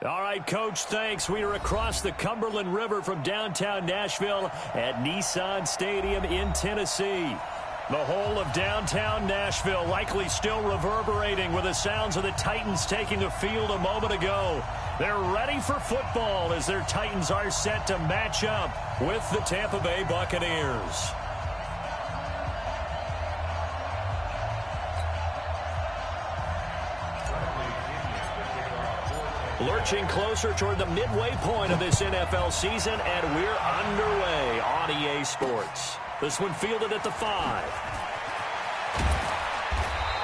All right, Coach, thanks. We are across the Cumberland River from downtown Nashville at Nissan Stadium in Tennessee. The whole of downtown Nashville likely still reverberating with the sounds of the Titans taking the field a moment ago. They're ready for football as their Titans are set to match up with the Tampa Bay Buccaneers. Lurching closer toward the midway point of this NFL season, and we're underway on EA Sports. This one fielded at the 5.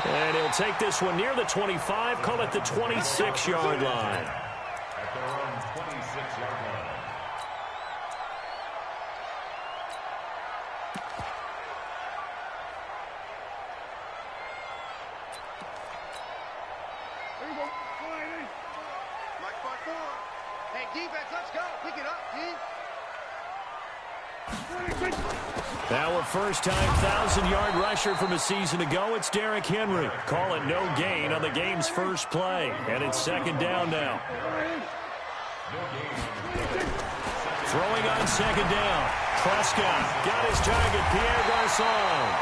And he'll take this one near the 25, call it the 26-yard line. At their own 26-yard line. Now a first-time 1,000-yard rusher from a season ago. It's Derrick Henry. Call it no gain on the game's first play. And it's second down now. Throwing on second down. Prescott got his target, Pierre Garçon.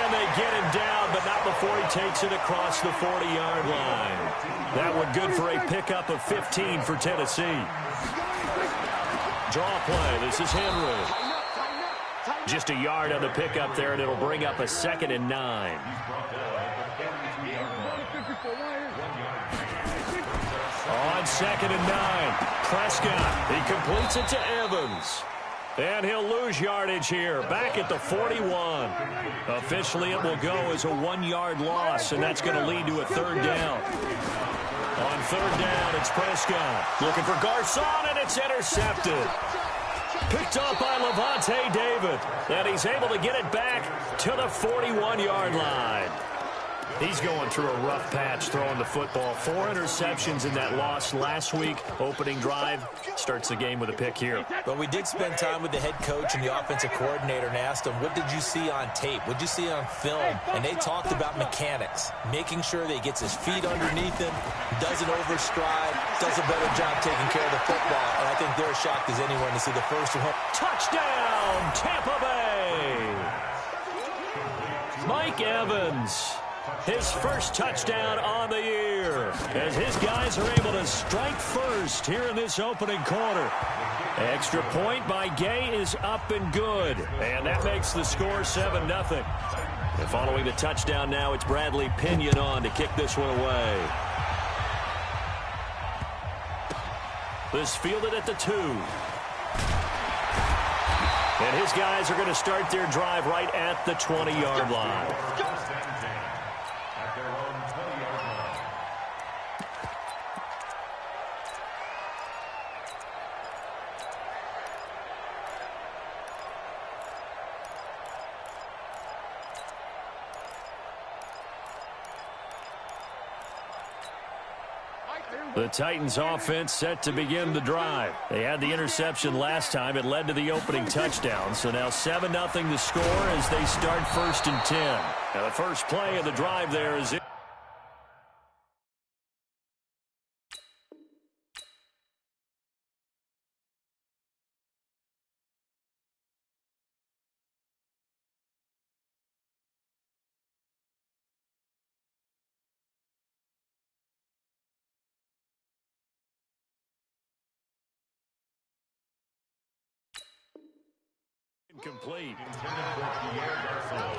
And they get him down, but not before he takes it across the 40-yard line. That one good for a pickup of 15 for Tennessee. Draw play. This is Henry. Just a yard on the pickup there, and it'll bring up a 2nd and 9. On 2nd and 9, Prescott. He completes it to Evans. And he'll lose yardage here, back at the 41. Officially, it will go as a 1-yard loss, and that's going to lead to a 3rd down. On 3rd down, it's Prescott. Looking for Garçon, and it's intercepted. Picked up by Levante David. And he's able to get it back to the 41-yard line. He's going through a rough patch throwing the football. 4 interceptions in that loss last week. Opening drive starts the game with a pick here. But we did spend time with the head coach and the offensive coordinator and asked him, what did you see on tape? What did you see on film? And they talked about mechanics, making sure that he gets his feet underneath him, doesn't overstride, does a better job taking care of the football. And I think they're as shocked as anyone to see the first one. Touchdown, Tampa Bay! Mike Evans. His first touchdown on the year as his guys are able to strike first here in this opening quarter. Extra point by Gay is up and good, and that makes the score 7-0. And following the touchdown now, it's Bradley Pinion on to kick this one away. This fielded at the 2. And his guys are going to start their drive right at the 20-yard line. The Titans offense set to begin the drive. They had the interception last time. It led to the opening touchdown. So now 7-0 the score as they start 1st and 10. Now the first play of the drive there is it. Incomplete. Intended for Pierre Garçon.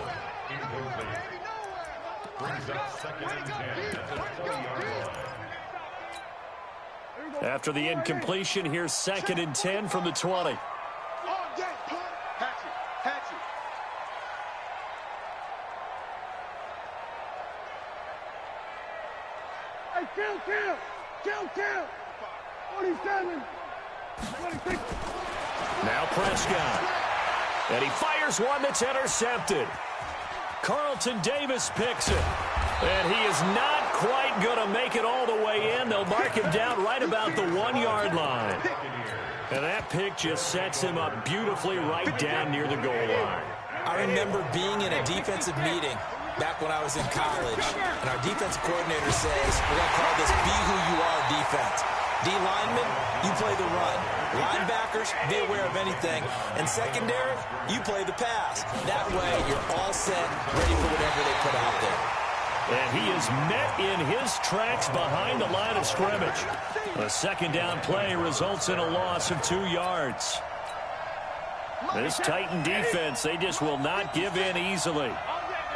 Incomplete. Brings up 2nd and 10 at the 20-yard line. After the incompletion, here's 2nd and 10 from the 20. Kill. 47. Now Prescott. And he fires one that's intercepted. Carlton Davis picks it. And he is not quite going to make it all the way in. They'll mark him down right about the 1-yard line. And that pick just sets him up beautifully right down near the goal line. I remember being in a defensive meeting back when I was in college, and our defensive coordinator says, we're going to call this Be Who You Are defense. D linemen, you play the run. Linebackers, be aware of anything. And secondary, you play the pass. That way, you're all set, ready for whatever they put out there. And he is met in his tracks behind the line of scrimmage. A second down play results in a loss of 2 yards. This Titan defense, they just will not give in easily.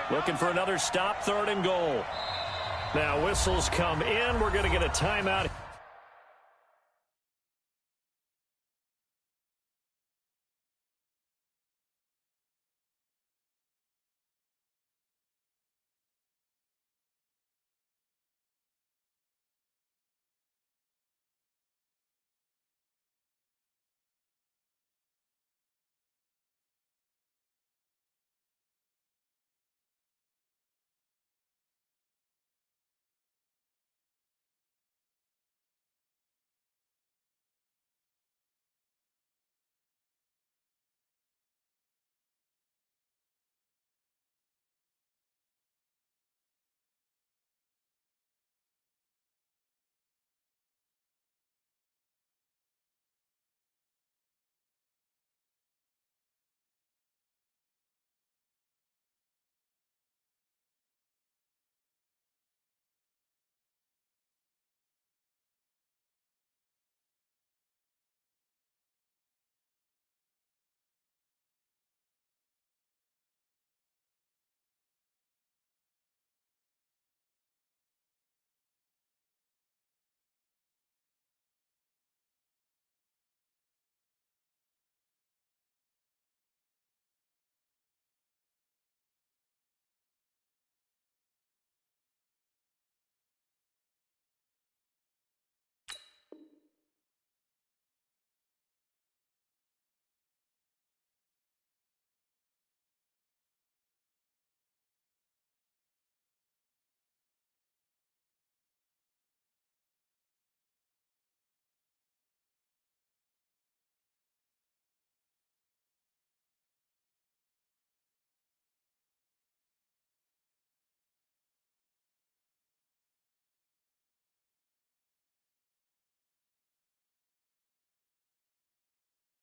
Looking for another stop, 3rd and goal. Now whistles come in. We're going to get a timeout.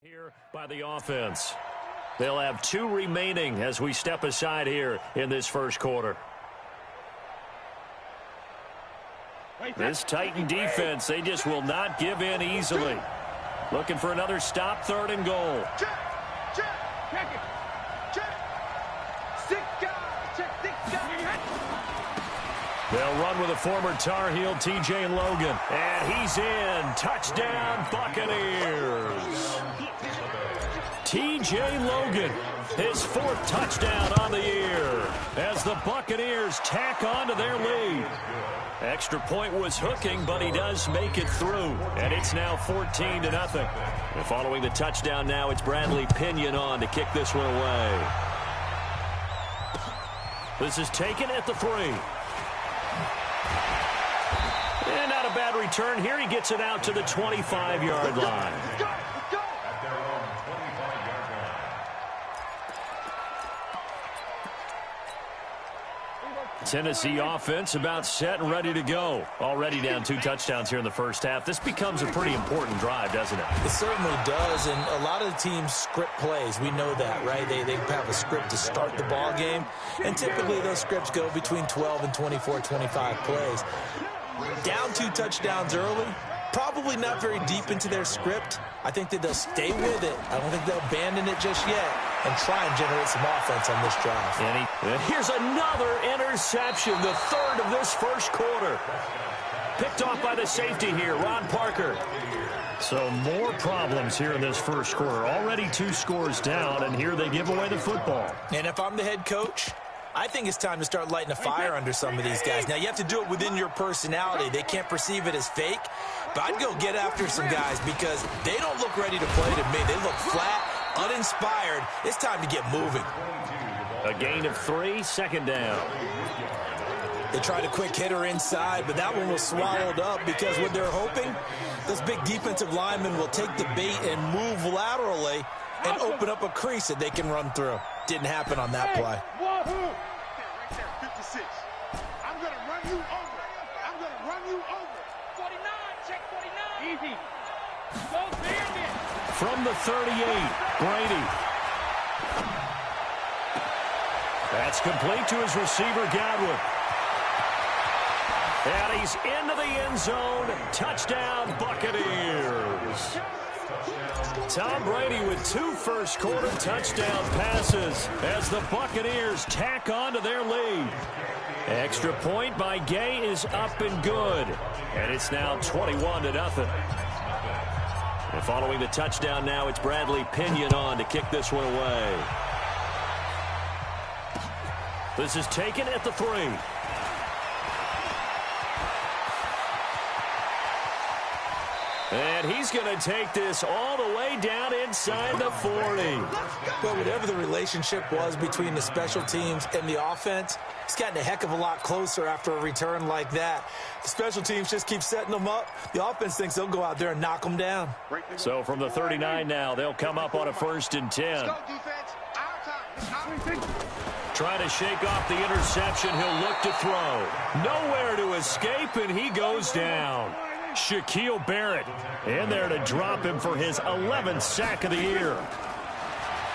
Here by the offense. They'll have 2 remaining as we step aside here in this first quarter. This Titan defense, they just will not give in easily. Looking for another stop, 3rd and goal. They'll run with a former Tar Heel, T.J. Logan. And he's in. Touchdown, Buccaneers. T.J. Logan, his 4th touchdown on the year as the Buccaneers tack on to their lead. Extra point was hooking, but he does make it through. And it's now 14-0. And following the touchdown now, it's Bradley Pinion on to kick this one away. This is taken at the 3. And not a bad return here. He gets it out to the 25-yard line. Tennessee offense about set and ready to go. Already down 2 touchdowns here in the first half. This becomes a pretty important drive, doesn't it? It certainly does, and a lot of the teams script plays. We know that, right? They have a script to start the ball game, and typically those scripts go between 12 and 24, 25 plays. Down 2 touchdowns early, probably not very deep into their script. I think that they'll stay with it. I don't think they'll abandon it just yet and try and generate some offense on this drive. And here's another interception, the 3rd of this first quarter. Picked off by the safety here, Ron Parker. So more problems here in this first quarter. Already 2 scores down, and here they give away the football. And if I'm the head coach, I think it's time to start lighting a fire under some of these guys. Now, you have to do it within your personality. They can't perceive it as fake. But I'd go get after some guys because they don't look ready to play to me. They look flat, uninspired. It's time to get moving. A gain of 3, 2nd down. They tried a quick hitter inside, but that one was swallowed up because what they're hoping, those big defensive linemen will take the bait and move laterally and open up a crease that they can run through. Didn't happen on that play. Right there, 56. I'm going to run you over. I'm going to run you over. 49, check 49. From the 38, Brady. That's complete to his receiver, Godwin. And he's into the end zone. Touchdown, Buccaneers. Tom Brady with 2 first-quarter touchdown passes as the Buccaneers tack on to their lead. Extra point by Gay is up and good. And it's now 21-0. And following the touchdown now, it's Bradley Pinion on to kick this one away. This is taken at the 3. And he's going to take this all the way down inside the 40. Well, whatever the relationship was between the special teams and the offense, it's gotten a heck of a lot closer after a return like that. The special teams just keep setting them up. The offense thinks they'll go out there and knock them down. So from the 39 now, they'll come up on a 1st and 10. Trying to shake off the interception. He'll look to throw. Nowhere to escape, and he goes down. Shaquille Barrett in there to drop him for his 11th sack of the year.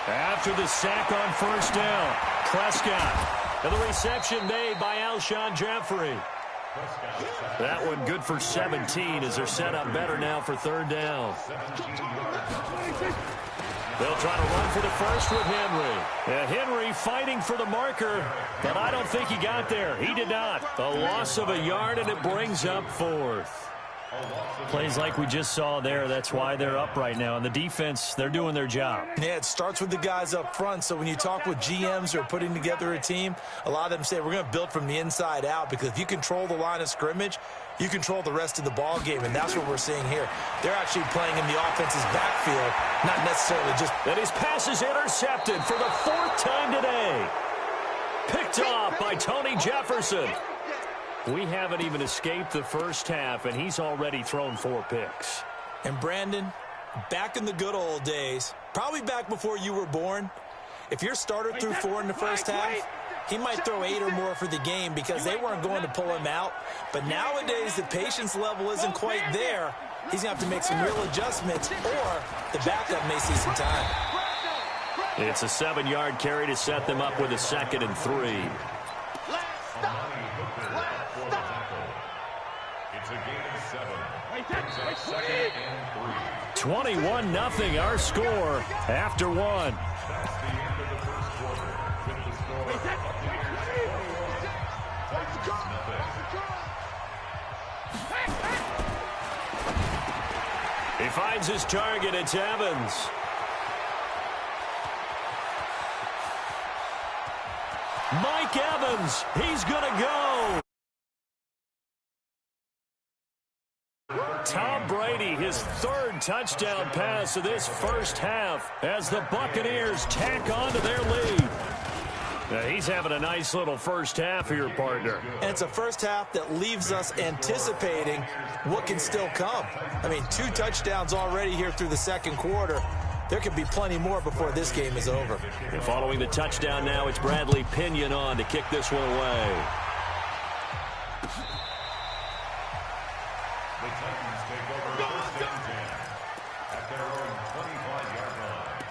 After the sack on 1st down, Prescott. And the reception made by Alshon Jeffrey. That one good for 17 as they're set up better now for 3rd down. They'll try to run for the first with Henry. And Henry fighting for the marker, but I don't think he got there. He did not. A loss of a yard, and it brings up 4th. Plays like we just saw there. That's why they're up right now. And the defense, they're doing their job. Yeah, it starts with the guys up front. So when you talk with GMs who are putting together a team, a lot of them say we're going to build from the inside out, because if you control the line of scrimmage, you control the rest of the ball game, and that's what we're seeing here. They're actually playing in the offense's backfield, not necessarily just... And his pass is intercepted for the 4th time today. Picked off by Tony Jefferson. We haven't even escaped the first half, and he's already thrown 4 picks. And Brandon, back in the good old days, probably back before you were born, if your starter threw 4 in the first half, he might throw 8 or more for the game because they weren't going to pull him out. But nowadays, the patience level isn't quite there. He's going to have to make some real adjustments, or the backup may see some time. It's a 7-yard carry to set them up with a 2nd and 3. It's a gain of 7. It's a 2nd and 3. 21-0 our score after 1. That's the end of the first quarter. With the score, He finds his target. It's Evans. Mike Evans. He's going to go. Tom Brady, his 3rd touchdown pass of this first half as the Buccaneers tack on to their lead. Now, he's having a nice little first half here, partner. And it's a first half that leaves us anticipating what can still come. I mean, 2 touchdowns already here through the 2nd quarter. There could be plenty more before this game is over. And following the touchdown now, it's Bradley Pinion on to kick this one away. the Titans take over 1st and 10 at their own 25-yard line.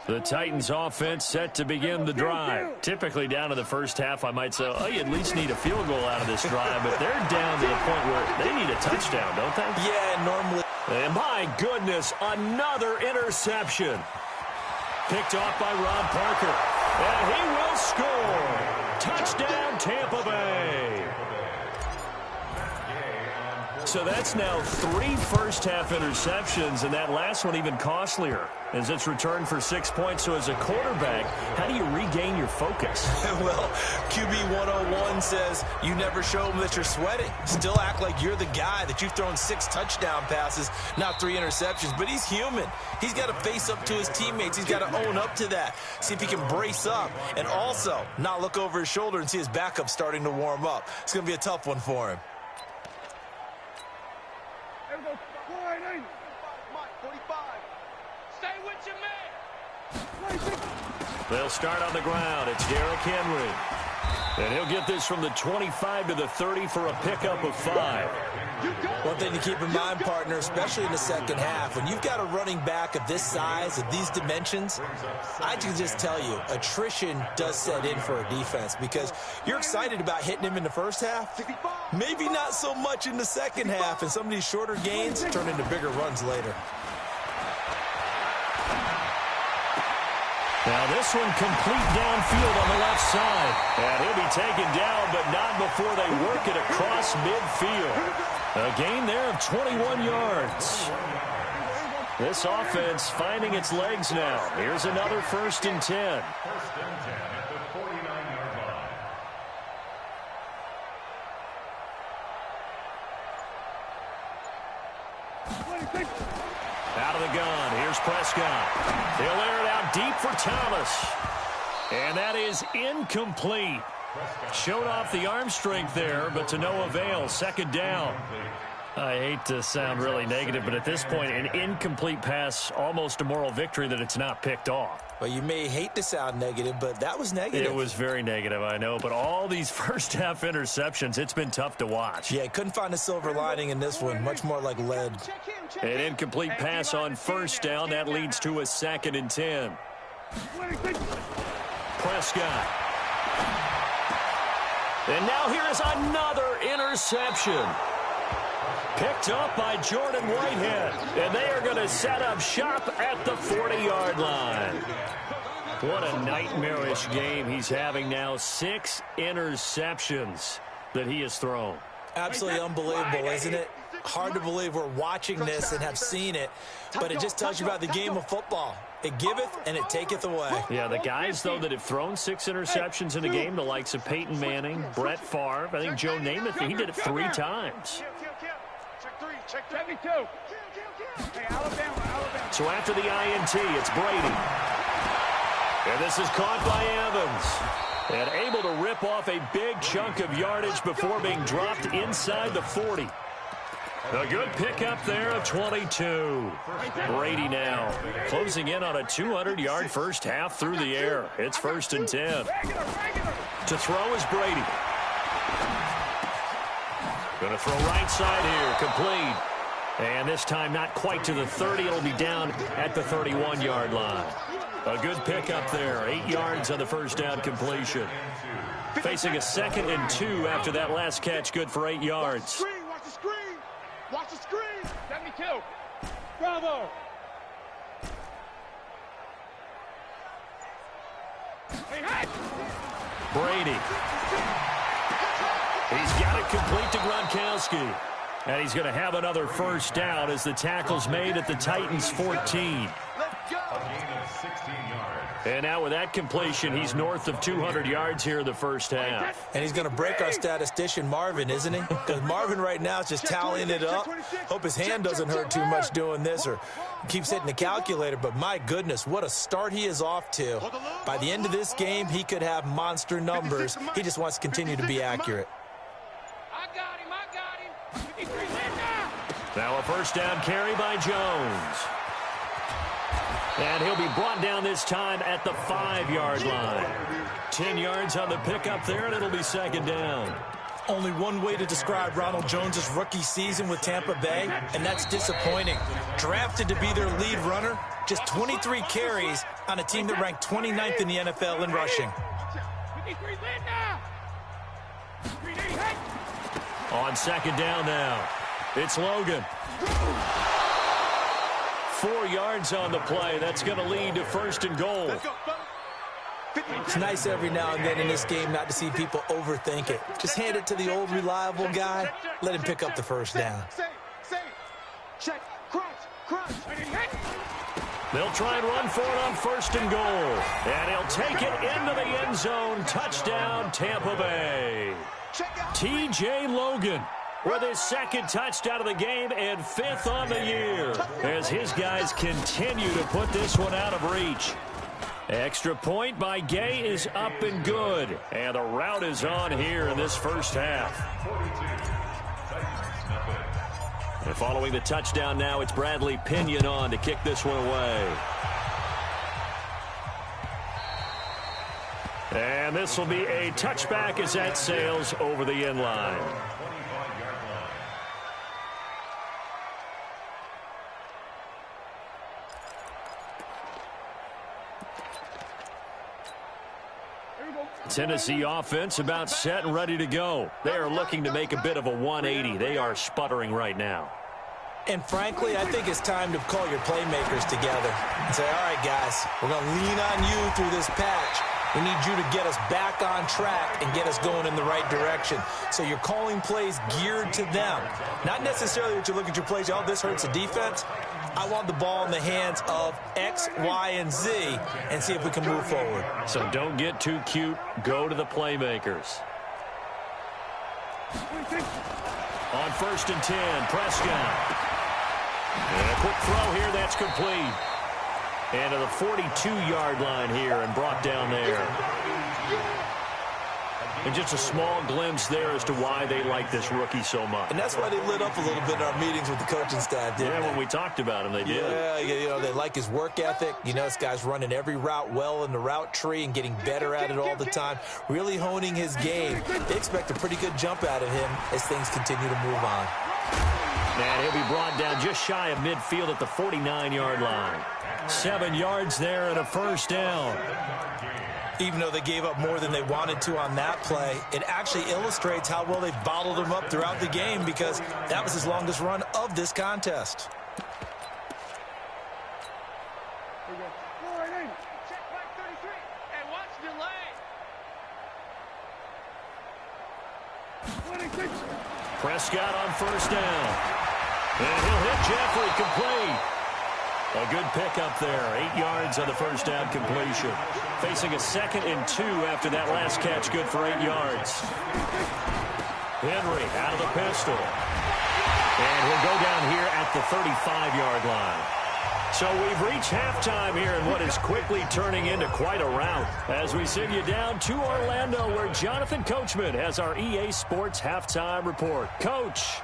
The Titans offense set to begin the drive. Typically down to the first half, I might say, oh, you at least need a field goal out of this drive, but they're down to the point where they need a touchdown, don't they? Yeah, normally. And my goodness, another interception. Picked off by Rob Parker. And he will score. Touchdown, Tampa Bay. So that's now 3 first-half interceptions, and that last one even costlier as it's returned for 6 points. So as a quarterback, how do you regain your focus? Well, QB 101 says you never show them that you're sweating. Still act like you're the guy, that you've thrown 6 touchdown passes, not 3 interceptions. But he's human. He's got to face up to his teammates. He's got to own up to that. See if he can brace up and also not look over his shoulder and see his backup starting to warm up. It's going to be a tough one for him. Stay with your man. They'll start on the ground. It's Derrick Henry. And he'll get this from the 25 to the 30 for a pickup of 5. One thing to keep in mind, partner, especially in the second half, when you've got a running back of this size, of these dimensions, I can just tell you, attrition does set in for a defense because you're excited about hitting him in the first half, maybe not so much in the second half, and some of these shorter gains turn into bigger runs later. Now this one complete downfield on the left side. And he'll be taken down, but not before they work it across midfield. A gain there of 21 yards. This offense finding its legs now. Here's another 1st and 10. 1st and 10 at the 49-yard line. Out of the gun. Here's Prescott. He'll air it out deep for Thomas. And that is incomplete. Showed off the arm strength there, but to no avail. 2nd down. I hate to sound really negative, but at this point, an incomplete pass, almost a moral victory that it's not picked off. Well, you may hate to sound negative, but that was negative. It was very negative, I know, but all these first-half interceptions, it's been tough to watch. Yeah, couldn't find a silver lining in this one, much more like lead. An incomplete pass on 1st down. That leads to a 2nd and 10. Prescott. And now here is another interception. Picked up by Jordan Whitehead. And they are going to set up shop at the 40-yard line. What a nightmarish game he's having now. 6 interceptions that he has thrown. Absolutely unbelievable, isn't it? Hard to believe we're watching this and have seen it, but it just tells you about the game of football. It giveth and it taketh away. Yeah, the guys, though, that have thrown 6 interceptions in a game, the likes of Peyton Manning, Brett Favre, I think Joe Namath, he did it 3 times. Check 32. Hey, Alabama. So after the INT, it's Brady. And this is caught by Evans. And able to rip off a big chunk of yardage before being dropped inside the 40. A good pickup there of 22. Brady now closing in on a 200-yard first half through the air. It's 1st and 10. To throw is Brady. Going to throw right side here, complete. And this time not quite to the 30. It'll be down at the 31-yard line. A good pickup there. 8 yards on the first down completion. Facing a 2nd and 2 after that last catch. Good for 8 yards. Watch the screen. Watch the screen. 72. Bravo. Hey. Brady. He's got it complete to Gronkowski. And he's going to have another first down as the tackle's made at the Titans' 14. A gain of 16 yards. And now with that completion, he's north of 200 yards here in the first half. And he's going to break our statistician Marvin, isn't he? Because Marvin right now is just tallying it up. Hope his hand doesn't hurt too much doing this or keeps hitting the calculator. But my goodness, what a start he is off to. By the end of this game, he could have monster numbers. He just wants to continue to be accurate. I got him. 53 Now a first down carry by Jones. And he'll be brought down this time at the 5-yard line. 10 yards on the pickup there, and it'll be 2nd down. Only one way to describe Ronald Jones' rookie season with Tampa Bay, and that's disappointing. Drafted to be their lead runner, just 23 carries on a team that ranked 29th in the NFL in rushing. On 2nd down now, it's Logan. 4 yards on the play. That's going to lead to 1st and goal. It's nice every now and then in this game not to see people overthink it. Just hand it to the old reliable guy. Let him pick up the first down. They'll try and run for it on 1st and goal. And he'll take it into the end zone. Touchdown, Tampa Bay. T.J. Logan with his 2nd touchdown of the game and 5th on the year as his guys continue to put this one out of reach. Extra point by Gay is up and good. And the route is on here in this first half. Following the touchdown now, it's Bradley Pinion on to kick this one away. And this will be a touchback as that sails over the end line. Tennessee offense about set and ready to go. They are looking to make a bit of a 180. They are sputtering right now. And frankly, I think it's time to call your playmakers together and say, all right, guys, we're going to lean on you through this patch. We need you to get us back on track and get us going in the right direction. So you're calling plays geared to them. Not necessarily that you look at your plays, oh, this hurts the defense. I want the ball in the hands of X, Y, and Z and see if we can move forward. So don't get too cute. Go to the playmakers. On 1st and 10, Prescott. And a quick throw here, that's complete. And to the 42-yard line here and brought down there. And just a small glimpse there as to why they like this rookie so much. And that's why they lit up a little bit in our meetings with the coaching staff, didn't they? Yeah, when we talked about him, they did. Yeah, you know, they like his work ethic. You know, this guy's running every route well in the route tree and getting better at it all the time, really honing his game. They expect a pretty good jump out of him as things continue to move on. And he'll be brought down just shy of midfield at the 49-yard line. 7 yards there and a first down. Even though they gave up more than they wanted to on that play, it actually illustrates how well they bottled him up throughout the game because that was his longest run of this contest. Check back 33. Hey, watch delay. 26. Prescott on first down. And he'll hit Jeffrey complete. A good pickup there. 8 yards on the first down completion. Facing a 2nd and 2 after that last catch. Good for 8 yards. Henry out of the pistol. And he'll go down here at the 35-yard line. So we've reached halftime here in what is quickly turning into quite a rout. As we send you down to Orlando where Jonathan Coachman has our EA Sports halftime report. Coach.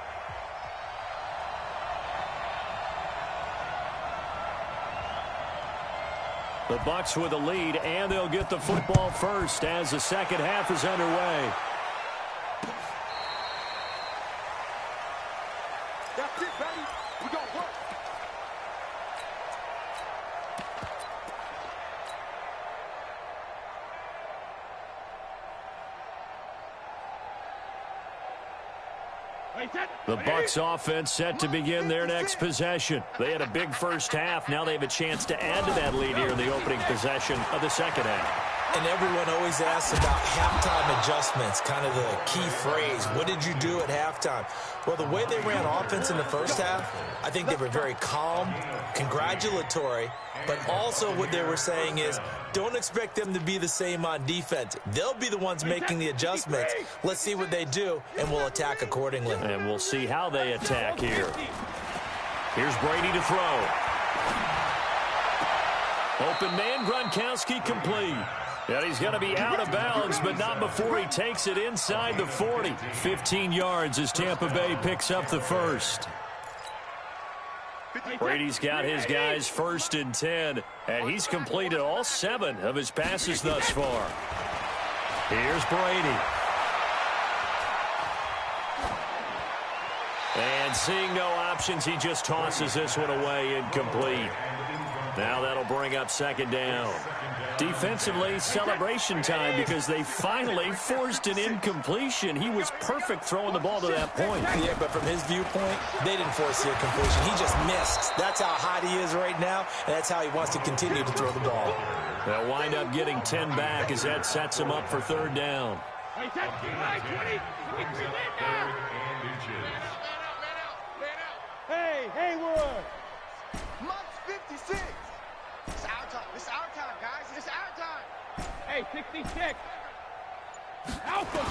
The Bucs with a lead, and they'll get the football first as the second half is underway. That's it, baby. We gonna work. The Bucs offense set to begin their next possession. They had a big first half. Now they have a chance to add to that lead here in the opening possession of the second half. And everyone always asks about halftime adjustments, kind of the key phrase. What did you do at halftime? Well, the way they ran offense in the first half, I think they were very calm, congratulatory, but also what they were saying is don't expect them to be the same on defense. They'll be the ones making the adjustments. Let's see what they do, and we'll attack accordingly. And we'll see how they attack here. Here's Brady to throw. Open man, Gronkowski complete. And he's going to be out of bounds, but not before he takes it inside the 40. 15 yards as Tampa Bay picks up the first. Brady's got his guys 1st and 10, and he's completed all 7 of his passes thus far. Here's Brady. And seeing no options, he just tosses this one away incomplete. Now that'll bring up 2nd down. Defensively, celebration time because they finally forced an incompletion. He was perfect throwing the ball to that point. Yeah, but from his viewpoint, they didn't force the incompletion. He just missed. That's how hot he is right now, and that's how he wants to continue to throw the ball. They'll wind up getting 10 back as that sets him up for 3rd down. Hey, Hayward! Month 56. It's our time. It's our time, guys. It's our time. Hey, 66. Alpha.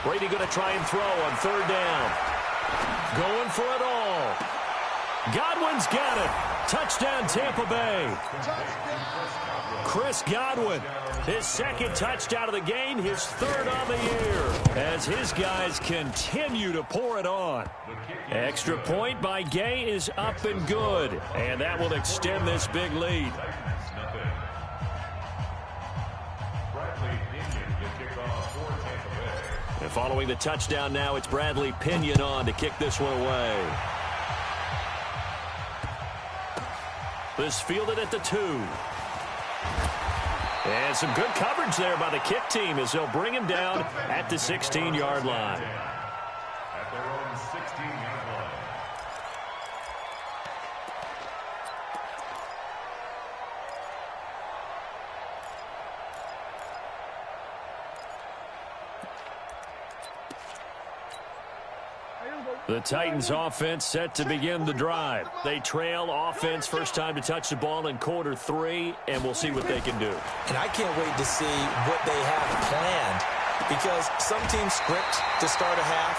Brady going to try and throw on 3rd down. Going for it all. Godwin's got it. Touchdown, Tampa Bay. Chris Godwin, his second touchdown of the game, his third on the year, as his guys continue to pour it on. Extra point by Gay is up and good, and that will extend this big lead. And following the touchdown now, it's Bradley Pinion on to kick this one away. This fielded at the 2. And some good coverage there by the kick team as they'll bring him down at the 16-yard line. At their own 16-yard line. The Titans offense set to begin the drive. They trail offense first time to touch the ball in quarter 3, and we'll see what they can do. And I can't wait to see what they have planned, because some teams script to start a half.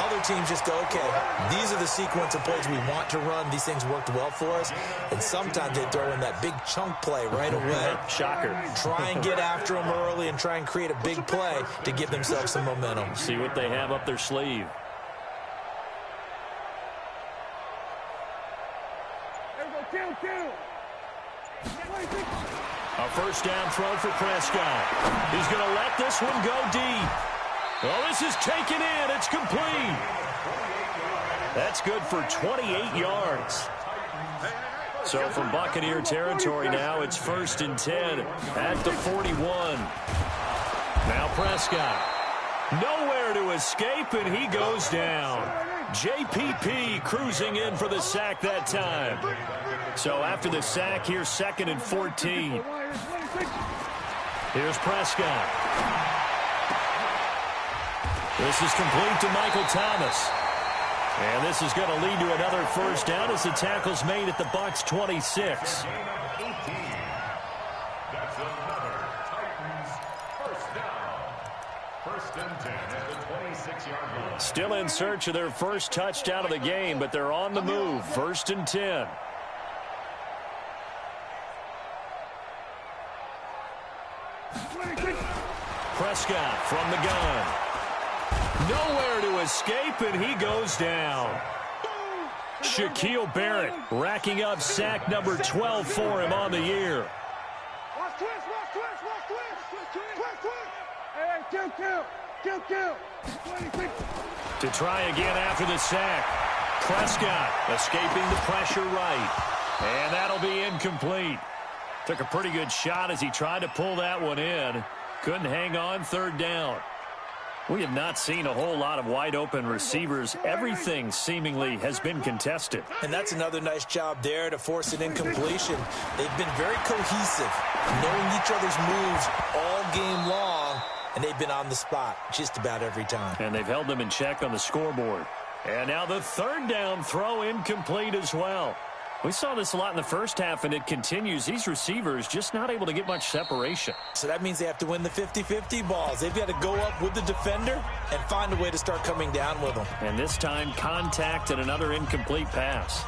Other teams just go, okay, these are the sequence of plays we want to run. These things worked well for us. And sometimes they throw in that big chunk play right away. Shocker. Try and get after them early and try and create a big play to give themselves some momentum. See what they have up their sleeve. A first down throw for Prescott. He's going to let this one go deep. Oh, this is taken in. It's complete. That's good for 28 yards. So from Buccaneer territory now, it's 1st and 10 at the 41. Now Prescott. Nowhere to escape, and he goes down. JPP cruising in for the sack that time. So after the sack, here's 2nd and 14. Here's Prescott. This is complete to Michael Thomas. And this is going to lead to another first down as the tackle's made at the Bucs 26. That's another Titans first down. 1st and 10 at the 26-yard line. Still in search of their first touchdown of the game, but they're on the move. 1st and 10. Prescott from the gun. Nowhere to escape, and he goes down. Shaquille Barrett racking up sack number 12 for him on the year. To try again after the sack. Prescott escaping the pressure right. And that'll be incomplete. Took a pretty good shot as he tried to pull that one in. Couldn't hang on, 3rd down. We have not seen a whole lot of wide-open receivers. Everything seemingly has been contested. And that's another nice job there to force an incompletion. They've been very cohesive, knowing each other's moves all game long, and they've been on the spot just about every time. And they've held them in check on the scoreboard. And now the 3rd down throw incomplete as well. We saw this a lot in the first half, and it continues. These receivers just not able to get much separation. So that means they have to win the 50-50 balls. They've got to go up with the defender and find a way to start coming down with them. And this time, contact and another incomplete pass.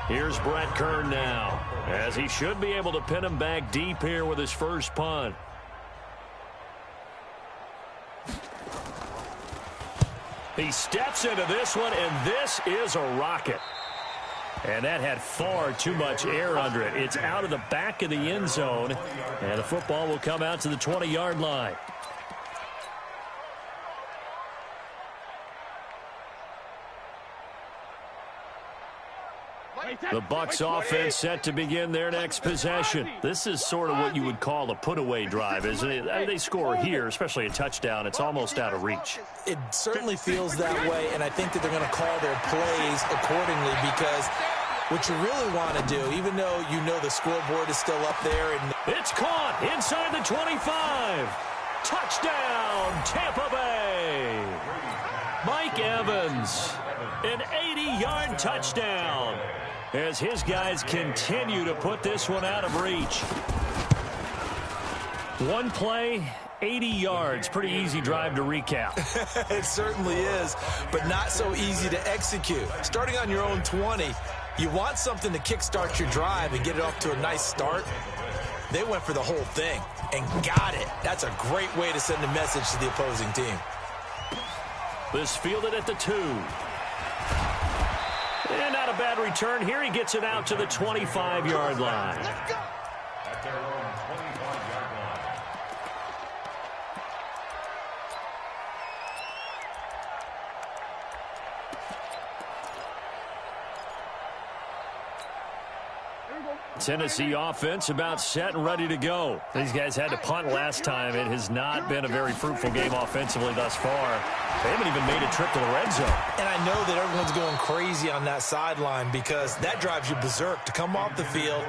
Here's Brett Kern now, as he should be able to pin him back deep here with his first punt. He steps into this one, and this is a rocket. And that had far too much air under it. It's out of the back of the end zone, and the football will come out to the 20-yard line. The Bucs offense set to begin their next possession. This is sort of what you would call a put-away drive, isn't it? They score here, especially a touchdown. It's almost out of reach. It certainly feels that way, and I think that they're going to call their plays accordingly, because what you really want to do, even though you know the scoreboard is still up there. And it's caught inside the 25. Touchdown, Tampa Bay. Mike Evans, an 80-yard touchdown. as his guys continue to put this one out of reach. One play, 80 yards. Pretty easy drive to recap. It certainly is, but not so easy to execute. Starting on your own 20, you want something to kickstart your drive and get it off to a nice start. They went for the whole thing and got it. That's a great way to send a message to the opposing team. This fielded at the 2. And not a bad return here. He gets it out to the 25-yard line. At their own 25-yard line. Tennessee offense about set and ready to go. These guys had to punt last time. It has not been a very fruitful game offensively thus far. They haven't even made a trip to the red zone. And I know that everyone's going crazy on that sideline because that drives you berserk to come off the field,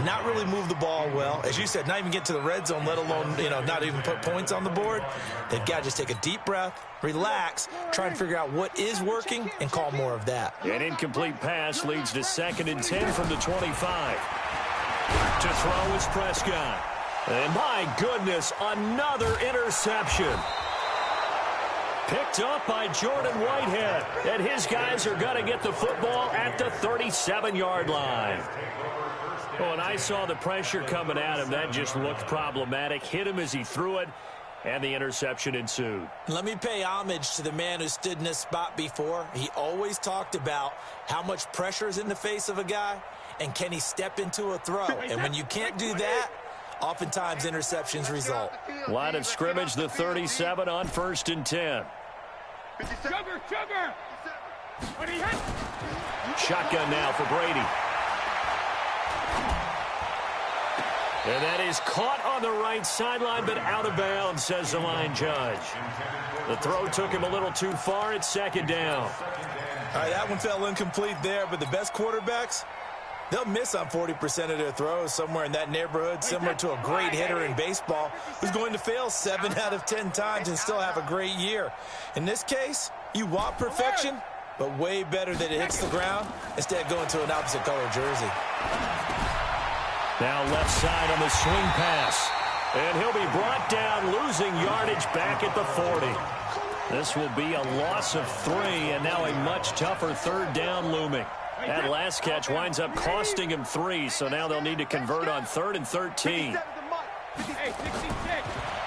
not really move the ball well. As you said, not even get to the red zone, let alone, not even put points on the board. They've got to just take a deep breath, relax, try and figure out what is working, and call more of that. An incomplete pass leads to 2nd and 10 from the 25. To throw is Prescott. And my goodness, another interception. Picked up by Jordan Whitehead. And his guys are going to get the football at the 37-yard line. Oh, and I saw the pressure coming at him. That just looked problematic. Hit him as he threw it, and the interception ensued. Let me pay homage to the man who stood in this spot before. He always talked about how much pressure is in the face of a guy, and can he step into a throw? And when you can't do that, oftentimes interceptions result. Line of scrimmage, the 37 on 1st and 10. Sugar! Shotgun now for Brady. And that is caught on the right sideline, but out of bounds, says the line judge. The throw took him a little too far. It's 2nd down. All right, that one fell incomplete there, but the best quarterbacks, they'll miss on 40% of their throws, somewhere in that neighborhood, similar to a great hitter in baseball who's going to fail 7 out of 10 times and still have a great year. In this case, you want perfection, but way better that it hits the ground instead of going to an opposite color jersey. Now left side on the swing pass. And he'll be brought down, losing yardage back at the 40. This will be a loss of 3, and now a much tougher 3rd down looming. That last catch winds up costing him 3, so now they'll need to convert on 3rd and 13.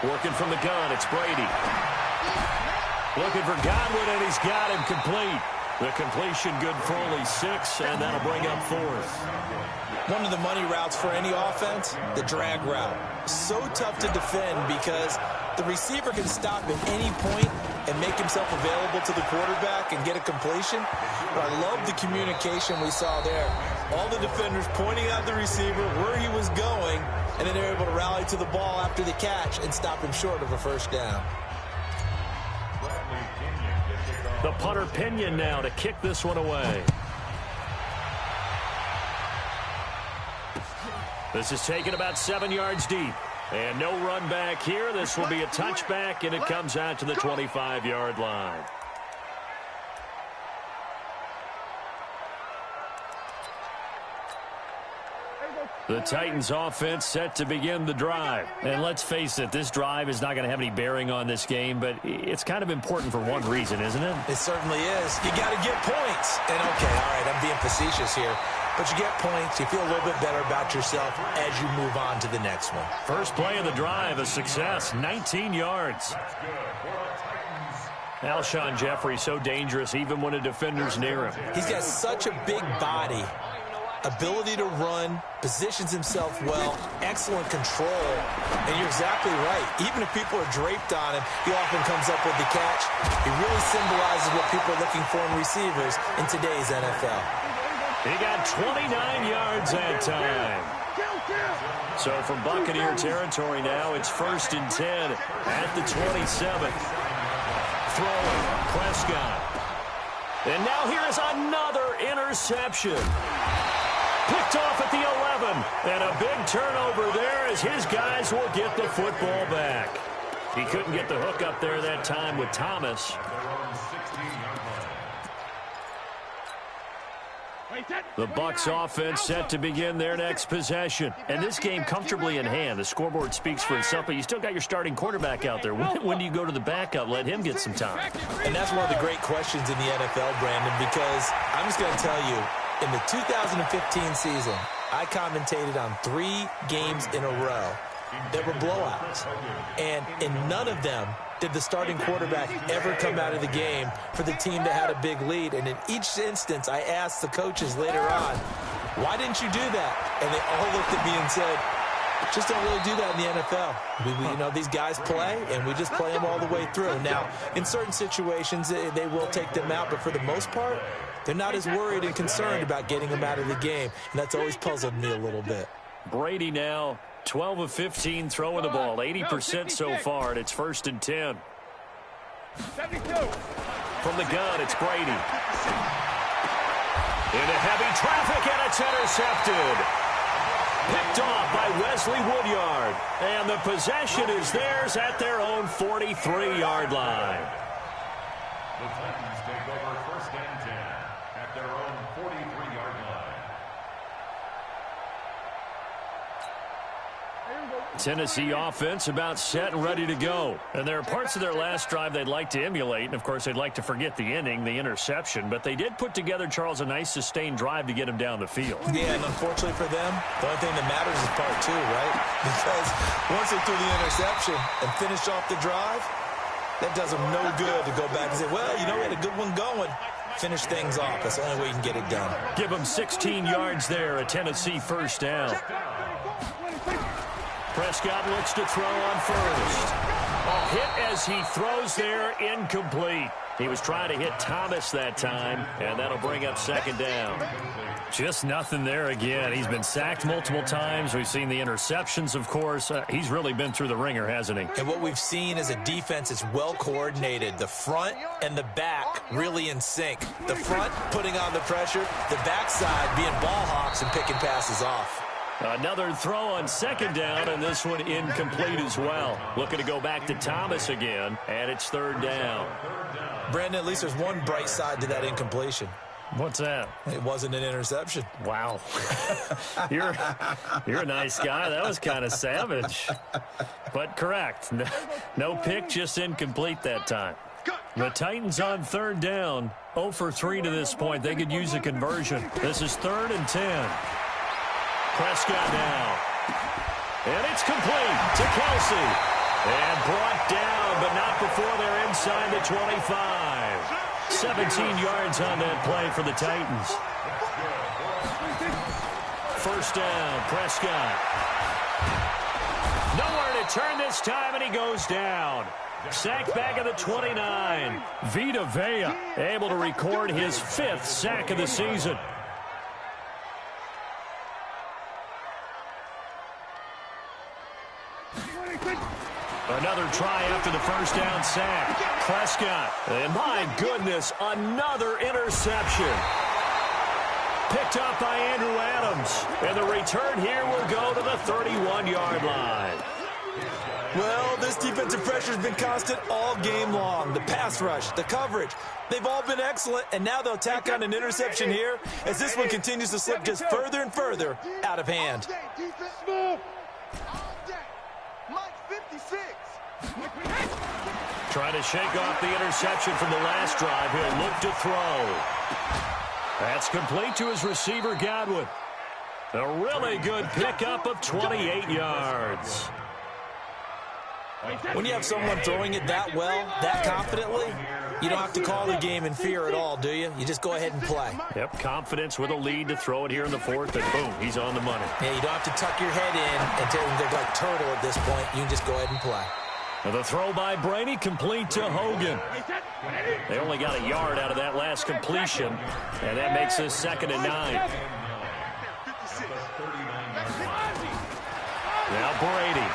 Working from the gun, it's Brady. Looking for Godwin, and he's got him complete. The completion good for only 6, and that'll bring up 4th. One of the money routes for any offense, the drag route. So tough to defend because the receiver can stop at any point and make himself available to the quarterback and get a completion. But I love the communication we saw there. All the defenders pointing out the receiver, where he was going, and then they're able to rally to the ball after the catch and stop him short of a 1st down. The punter Pinion now to kick this one away. This is taken about 7 yards deep. And no run back here. This will be a touchback, and it comes out to the 25-yard line. The Titans offense set to begin the drive. And let's face it, this drive is not going to have any bearing on this game, but it's kind of important for one reason, isn't it? It certainly is. You got to get points. And okay, all right, I'm being facetious here. But you get points, you feel a little bit better about yourself as you move on to the next one. First play of the drive, a success, 19 yards. Alshon Jeffrey so dangerous even when a defender's near him. He's got such a big body, ability to run, positions himself well, excellent control. And you're exactly right. Even if people are draped on him, he often comes up with the catch. He really symbolizes what people are looking for in receivers in today's NFL. He got 29 yards that time. So from Buccaneer territory now, it's 1st and 10 at the 27. Throwing, Prescott. And now here is another interception. Picked off at the 11. And a big turnover there as his guys will get the football back. He couldn't get the hook up there that time with Thomas. The Bucs offense set to begin their next possession. And this game comfortably in hand. The scoreboard speaks for itself, but you still got your starting quarterback out there. When do you go to the backup? Let him get some time. And that's one of the great questions in the NFL, Brandon, because I'm just going to tell you, in the 2015 season, I commentated on 3 games in a row that were blowouts. And in none of them did the starting quarterback ever come out of the game for the team that had a big lead. And in each instance, I asked the coaches later on, why didn't you do that? And they all looked at me and said, just don't really do that in the NFL. You know, these guys play, and we just play them all the way through. Now, in certain situations, they will take them out, but for the most part, they're not as worried and concerned about getting them out of the game. And that's always puzzled me a little bit. Brady now 12 of 15 throwing the ball, 80% so far, and it's 1st and 10. 72. From the gun, it's Brady. Into heavy traffic, and it's intercepted. Picked off by Wesley Woodyard. And the possession is theirs at their own 43-yard line. The Titans take over 1st and 10 at their own 43-yard line. Tennessee offense about set and ready to go. And there are parts of their last drive they'd like to emulate. And, of course, they'd like to forget the inning, the interception. But they did put together, Charles, a nice sustained drive to get him down the field. Yeah, and unfortunately for them, the only thing that matters is part 2, right? Because once they threw the interception and finished off the drive, that does them no good to go back and say, well, you know, we had a good one going. Finish things off. That's the only way you can get it done. Give them 16 yards there, a Tennessee 1st down. Prescott looks to throw on first. A hit as he throws there, incomplete. He was trying to hit Thomas that time, and that'll bring up 2nd down. Just nothing there again. He's been sacked multiple times. We've seen the interceptions, of course. He's really been through the ringer, hasn't he? And what we've seen is a defense that's well coordinated. The front and the back really in sync. The front putting on the pressure, the backside being ball hawks and picking passes off. Another throw on 2nd down, and this one incomplete as well. Looking to go back to Thomas again, and it's 3rd down. Brandon, at least there's one bright side to that incompletion. What's that? It wasn't an interception. Wow. You're a nice guy. That was kind of savage. But correct. No pick, just incomplete that time. The Titans on 3rd down. 0 for 3 to this point. They could use a conversion. This is 3rd and 10. Prescott now. And it's complete to Kelsey. And brought down, but not before they're inside the 25. 17 yards on that play for the Titans. 1st down, Prescott. Nowhere to turn this time, and he goes down. Sacked back at the 29. Vita Vea able to record his 5th sack of the season. Another try after the 1st down sack. Prescott. And my goodness, another interception. Picked up by Andrew Adams. And the return here will go to the 31-yard line. Well, this defensive pressure has been constant all game long. The pass rush, the coverage, they've all been excellent. And now they'll tack on an interception here as this one continues to slip just further and further out of hand. Trying to shake off the interception from the last drive. He'll look to throw. That's complete to his receiver, Godwin. A really good pickup of 28 yards. When you have someone throwing it that well, that confidently, you don't have to call the game in fear at all, do you? You just go ahead and play. Yep, confidence with a lead to throw it here in the 4th, and boom, he's on the money. Yeah, you don't have to tuck your head in and tell them they're like turtle at this point. You can just go ahead and play. And the throw by Brady complete to Hogan. They only got a yard out of that last completion, and that makes this 2nd and 9. Now Brady.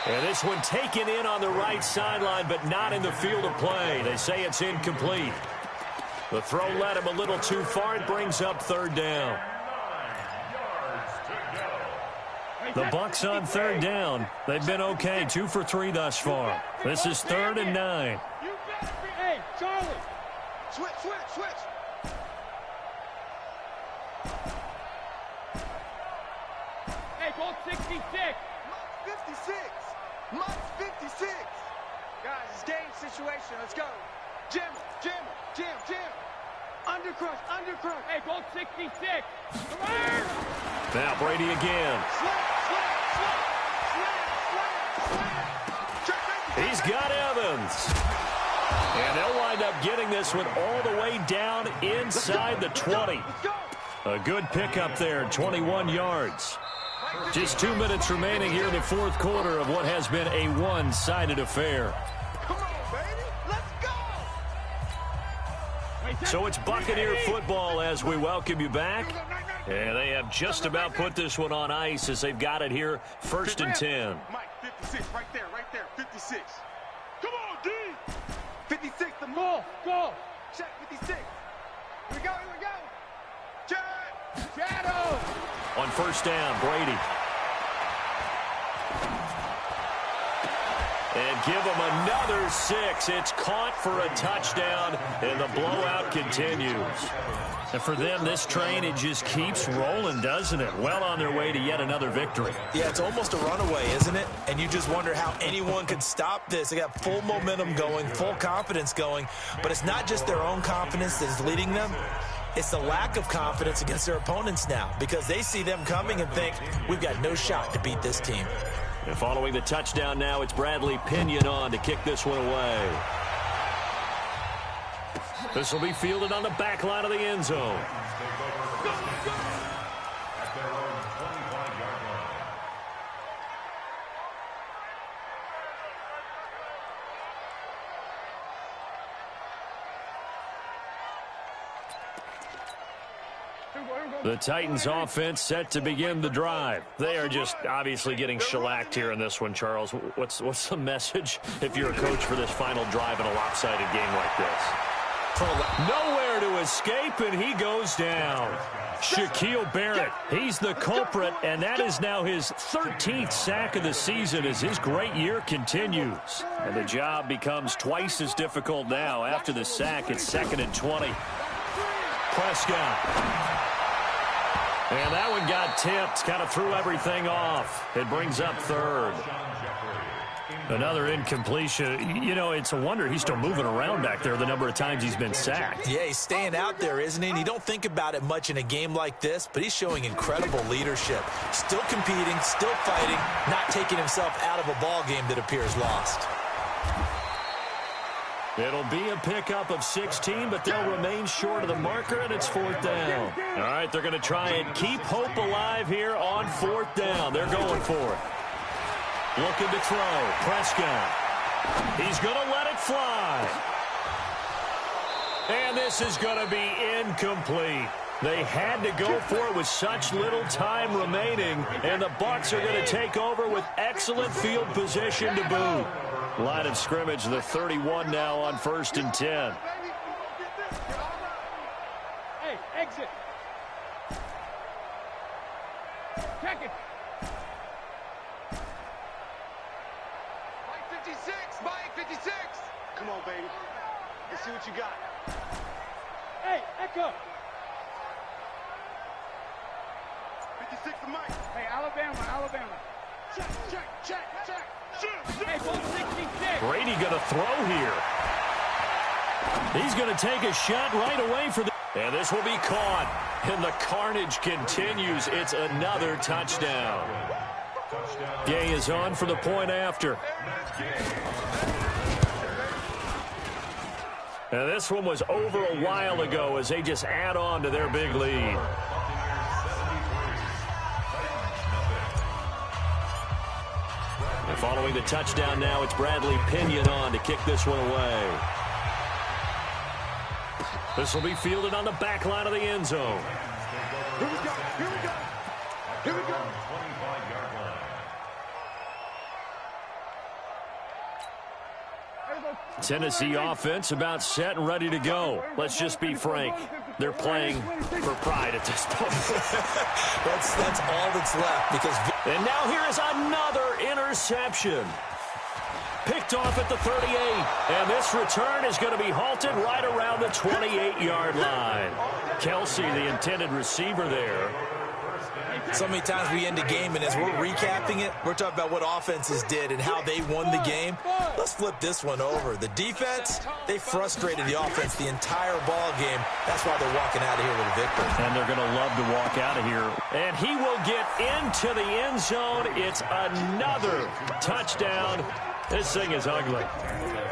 And this one taken in on the right sideline, but not in the field of play. They say it's incomplete. The throw led him a little too far. It brings up 3rd down. The Bucs on 3rd down. They've been okay, 2 for 3 thus far. This is 3rd and 9. Hey, Charlie. Switch. Hey, goal 66. Month 56. Guys, it's game situation. Let's go. Jim. Undercrush. Hey, goal 66. Come here. Now Brady again. Slam. He's got Evans. And they'll wind up getting this one all the way down inside the 20. Let's go. A good pickup there, 21 yards. Just 2 minutes remaining here in the fourth quarter of what has been a one-sided affair. Come on, baby. Let's go. So it's Buccaneer football as we welcome you back. And they have just about put this one on ice as they've got it here, 1st and 10. Mike, 56, right there, 56. Come on, D. 56, the ball. Go. Check 56. Here we go. Check. Shadow. On 1st down, Brady. And give him another 6. It's caught for a touchdown, and the blowout continues. And for them, this train, it just keeps rolling, doesn't it? Well on their way to yet another victory. Yeah, it's almost a runaway, isn't it? And you just wonder how anyone could stop this. They got full momentum going, full confidence going. But it's not just their own confidence that is leading them. It's the lack of confidence against their opponents now because they see them coming and think, we've got no shot to beat this team. And following the touchdown now, it's Bradley Pinion on to kick this one away. This will be fielded on the back line of the end zone. The Titans offense set to begin the drive. They are just obviously getting shellacked here in this one, Charles. What's the message if you're a coach for this final drive in a lopsided game like this? Nowhere to escape, and he goes down. Shaquille Barrett, he's the culprit, and that is now his 13th sack of the season as his great year continues. And the job becomes twice as difficult now. After the sack, it's 2nd and 20. Prescott. And that one got tipped, kind of threw everything off. It brings up 3rd. Another incompletion. You know, it's a wonder he's still moving around back there the number of times he's been sacked. Yeah, he's staying out there, isn't he? And you don't think about it much in a game like this, but he's showing incredible leadership. Still competing, still fighting, not taking himself out of a ball game that appears lost. It'll be a pickup of 16, but they'll remain short of the marker, and it's 4th down. All right, they're going to try and keep hope alive here on 4th down. They're going for it. Looking to throw. Prescott. He's going to let it fly. And this is going to be incomplete. They had to go for it with such little time remaining, and the Bucs are going to take over with excellent field position to boot. Line of scrimmage, the 31 now on 1st and 10. Hey, exit. Check it. Mike 56. Come on, baby. Let's see what you got. Hey, Echo. 56 to Mike. Hey, Alabama. Check. Hey, goal 66. Brady going to throw here. He's going to take a shot right away for the... And this will be caught. And the carnage continues. It's another touchdown. Gay is on for the point after. And this one was over a while ago as they just add on to their big lead. And following the touchdown now, it's Bradley Pinion on to kick this one away. This will be fielded on the back line of the end zone. Here we go. Tennessee offense about set and ready to go. Let's just be frank. They're playing for pride at this point. That's all that's left because... And now here is another interception. Picked picked off at the 38. And this return is going to be halted right around the 28-yard line. Kelsey, the intended receiver there. So many times we end a game, and as we're recapping it, we're talking about what offenses did and how they won the game. Let's flip this one over. The defense, they frustrated the offense the entire ball game. That's why they're walking out of here with a victory. And they're going to love to walk out of here. And he will get into the end zone. It's another touchdown. This thing is ugly.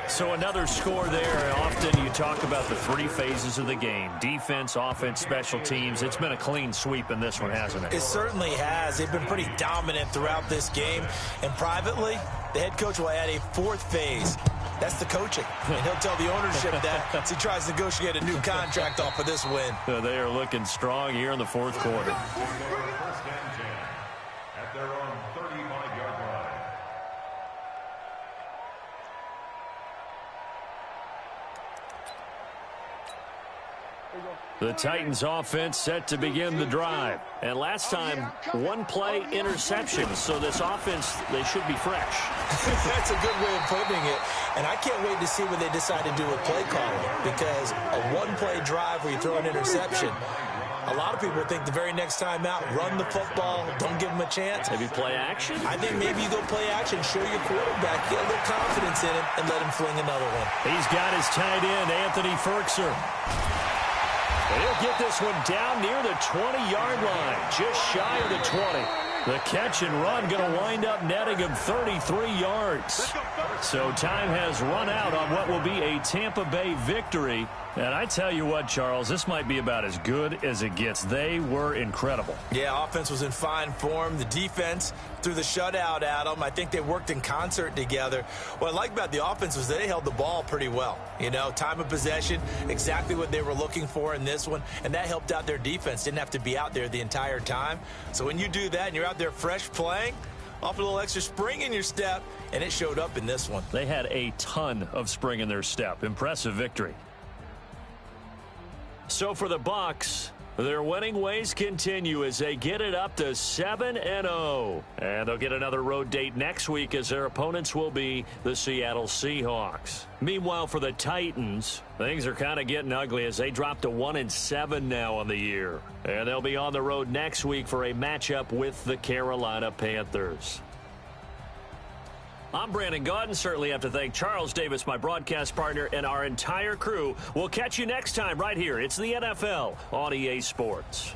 So another score there. Often you talk about the three phases of the game. Defense, offense, special teams. It's been a clean sweep in this one, hasn't it? It certainly has. They've been pretty dominant throughout this game. And privately, the head coach will add a fourth phase. That's the coaching. And he'll tell the ownership that as he tries to negotiate a new contract off of this win. They are looking strong here in the fourth quarter. First and 10 at their own 35-yard line. The Titans offense set to begin the drive. And last time, one-play interception. So this offense, they should be fresh. That's a good way of putting it. And I can't wait to see what they decide to do with play calling. Because a one-play drive where you throw an interception, a lot of people think the very next time out, run the football, don't give them a chance. Maybe play action? I think maybe you go play action, show your quarterback, get a little confidence in him, and let him fling another one. He's got his tight end, Anthony Ferkser. He'll get this one down near the 20-yard line, just shy of the 20. The catch and run going to wind up netting him 33 yards. So time has run out on what will be a Tampa Bay victory. And I tell you what, Charles, this might be about as good as it gets. They were incredible. Yeah, offense was in fine form. The defense threw the shutout at them. I think they worked in concert together. What I like about the offense was they held the ball pretty well. You know, time of possession, exactly what they were looking for in this one. And that helped out their defense. Didn't have to be out there the entire time. So when you do that and you're out there fresh playing, off a little extra spring in your step, and it showed up in this one. They had a ton of spring in their step. Impressive victory. So for the Bucs, their winning ways continue as they get it up to 7-0. And they'll get another road date next week as their opponents will be the Seattle Seahawks. Meanwhile, for the Titans, things are kind of getting ugly as they drop to 1-7 now on the year. And they'll be on the road next week for a matchup with the Carolina Panthers. I'm Brandon Gaudin. Certainly have to thank Charles Davis, my broadcast partner, and our entire crew. We'll catch you next time right here. It's the NFL on EA Sports.